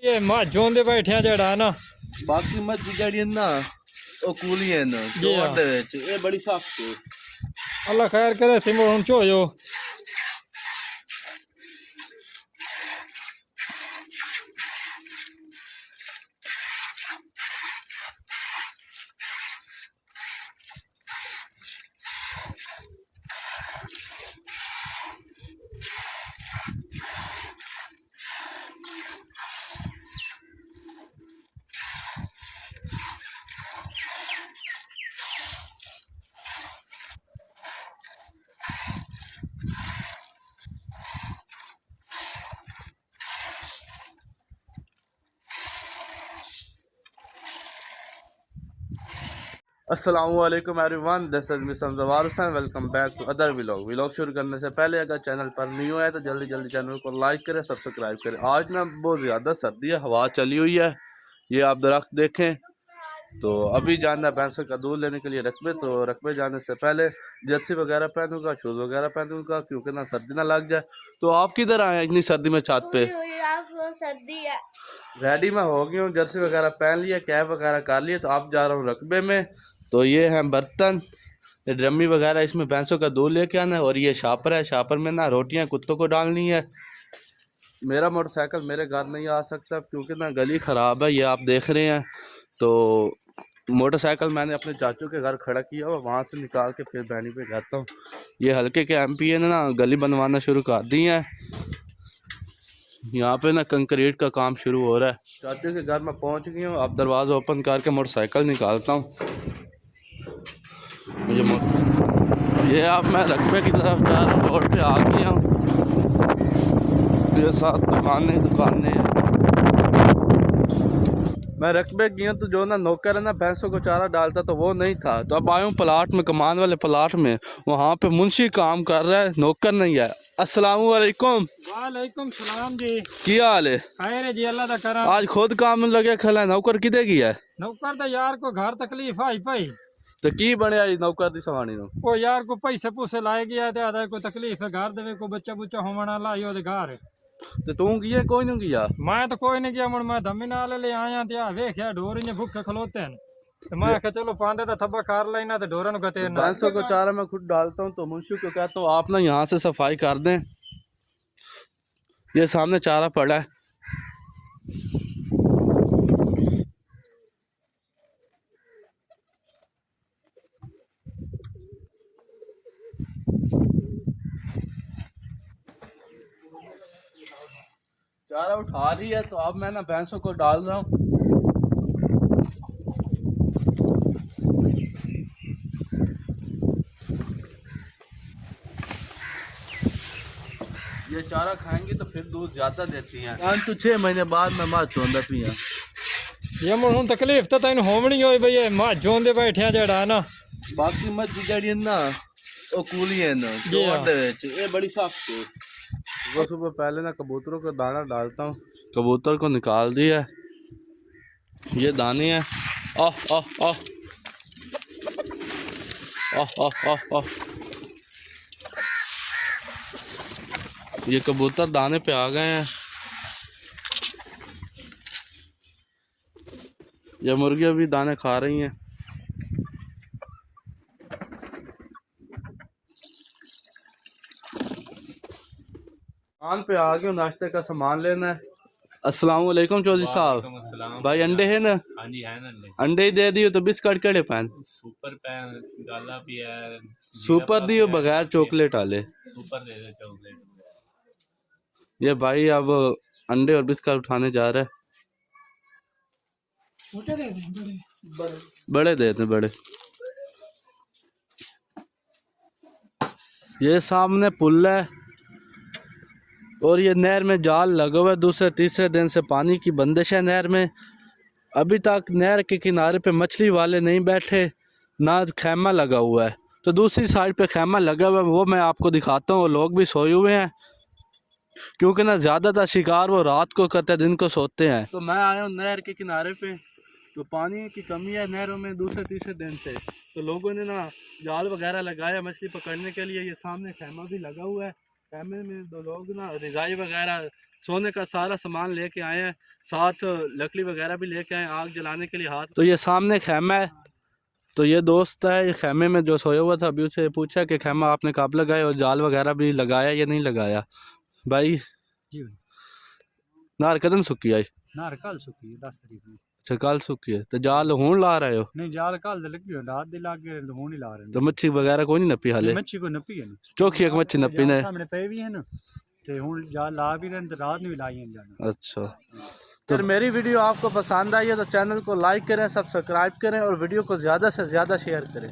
ये माझों दे बैठिया जड़ा ना बाकी मत जड़ी ना ओ कूली है ना जी हाँ। जोड़ दे विच ये बड़ी सख्त है। अल्लाह खैर करे सिमो हुन चोयो अस्सलामुअलैकुम everyone, this is miss Jawar Hussain. Welcome back to other vlog शुरू करने से पहले अगर चैनल पर न्यू है तो जल्दी जल्दी चैनल को लाइक करें, सब्सक्राइब करें। आज ना बहुत ज़्यादा सर्दी है, हवा चली हुई है। ये आप दरख्त देखें तो अभी जाना है भैंसों का दूध लेने के लिए रकबे। तो रकबे जाने से पहले जर्सी वगैरह पहनूंगा, शूज़ वगैरह पहनूंगा क्योंकि ना सर्दी ना लग जाए। तो आप किधर आए हैं इतनी सर्दी में छत पे? सर्दी है। रेडी में हो गई हूँ, जर्सी वगैरह पहन लिया, कैप वगैरह कर लिए। तो आप जा रहा हूँ रकबे में। तो ये हैं बर्तन, ये ड्रमी वगैरह, इसमें भैंसों का दूध लेके आना है। और ये शापर है, शापर में ना रोटियां कुत्तों को डालनी है। मेरा मोटरसाइकिल मेरे घर नहीं आ सकता क्योंकि ना गली ख़राब है, ये आप देख रहे हैं। तो मोटरसाइकिल मैंने अपने चाचू के घर खड़ा किया और वहाँ से निकाल के फिर बहनी पे जाता हूँ। ये हल्के के MP ने ना गली बनवाना शुरू कर दी है। यहाँ पे ना कंक्रीट का काम शुरू हो रहा है। चाचू के घर में पहुँच गई हूँ, अब दरवाज़ा ओपन करके मोटरसाइकिल निकालता हूँ। मुझे ये अब मैं रकबे की तरफ जा रहा हूँ, रोड पे आ गया हूँ। ये साथ दुकानें हैं। मैं रकबे गया तो जो ना नौकर है ना भैंसों को चारा डालता तो वो नहीं था। तो अब आया हूँ प्लाट में, कमान वाले प्लाट में। वहाँ पे मुंशी काम कर रहा है, नौकर नहीं है। अस्सलाम वालेकुम। वालेकुम सलाम जी। क्या हाल है? खैर है जी, अल्लाह दा करम। आज खुद काम लगे खला, नौकर किधे गया है? नौकर तो यार को घर तकलीफ आई पई तो की बनया नौकर दी सवानी नो? ओ यार को पैसे पूसे लाए गया ते आदा को तकलीफ है घर देवे को बच्चा बुच्चा होवना लाई ओदे घर। तो तू गया कोई नहीं गया? मैं तो कोई नहीं गया, मुड़ मैं धम्मी नाल ले आया ते आ वेख्या ढोर इने भूखे खलोते हैं। तो मैं कहा चलो पांदे दा थब्बा कार लेना ते ढोरन गते ना। भैंसों को चारा मैं खुद डालता हूँ। तो मुंशी को कहता हूँ आप ना यहाँ से सफाई कर दें। ये सामने चारा पड़ा है। चारा उठा रही है तो अब मैं ना भैंसों को डाल रहा हूँ। ये चारा खाएंगी तो फिर दूध ज्यादा देती हैं। 5 to 6 महीने बाद मैं माँ चौंदा पिया। ये मुड़ हुन तकलीफ तो तैन होवनी होई भई ये माझों दे बैठिया जड़ा ना बाकी मत जड़ी ना ओ कूली है ना जी हाँ। जोड़ दे विच ये बड़ी सख्त है। सुबह सुबह पहले ना कबूतरों को दाना डालता हूँ। कबूतर को निकाल दिया, ये दाने हैं। आह आह आह आह आह आह आह। ये कबूतर दाने पे आ गए हैं। ये मुर्गियाँ भी दाने खा रही हैं। दुकान पे आ गए, नाश्ते का सामान लेना है। अस्सलाम वालेकुम चौधरी साहब। भाई अंडे है ना? हाँ जी है ना अंडे। अंडे ही दे दियो। तो बिस्किट केड़े पैन? सुपर पैन डाला भी है। सुपर दियो बगैर चॉकलेट वाले। सुपर दे दे चॉकलेट। ये भाई अब अंडे और बिस्किट उठाने जा रहा है। छोटे दे दे बड़े दे दे बड़े। ये सामने पुल है और ये नहर में जाल लगा हुआ है। दूसरे तीसरे दिन से पानी की बंदिश है नहर में। अभी तक नहर के किनारे पे मछली वाले नहीं बैठे, ना खैमा लगा हुआ है। तो दूसरी साइड पे खैमा लगा हुआ है, वो मैं आपको दिखाता हूँ। वो लोग भी सोए हुए हैं क्योंकि ना ज़्यादातर शिकार वो रात को करते हैं, दिन को सोते हैं। तो मैं आया हूँ नहर के किनारे पे। तो पानी की कमी है नहरों में दूसरे तीसरे दिन से। तो लोगों ने ना जाल वगैरह लगाया मछली पकड़ने के लिए। ये सामने खैमा भी लगा हुआ है। खैमे में दो लोग ना रज़ाई वगैरह सोने का सारा सामान लेके आए हैं, साथ लकड़ी वगैरह भी लेके आए हैं आग जलाने के लिए। हाथ तो ये सामने खैमा है, तो ये दोस्त है ये खैमे में जो सोया हुआ था, अभी उसे पूछा कि खैमा आपने कब लगाया और जाल वगैरह भी लगाया या नहीं लगाया। भाई जी भाई नार कदन सुकी आई? नार कल सुकी है 10 तारीख में। अच्छा कल सुकी है, तो जाल हूं ला रहे हो? नहीं जाल कल लगी हो, रात दे लाग गए तो हुन ही ला रहे तो मच्छी वगैरह कोई नहीं नपी हाले? मच्छी को नपी है ना, चौखी एक मच्छी नपी ने सामने पे भी है ना, ते हुन जाल ला भी रहे तो रात में भी लाई है जाना। अच्छा तो मेरी वीडियो आपको पसंद आई है तो चैनल को लाइक करें, सब्सक्राइब करें और वीडियो को ज़्यादा से ज़्यादा शेयर करें।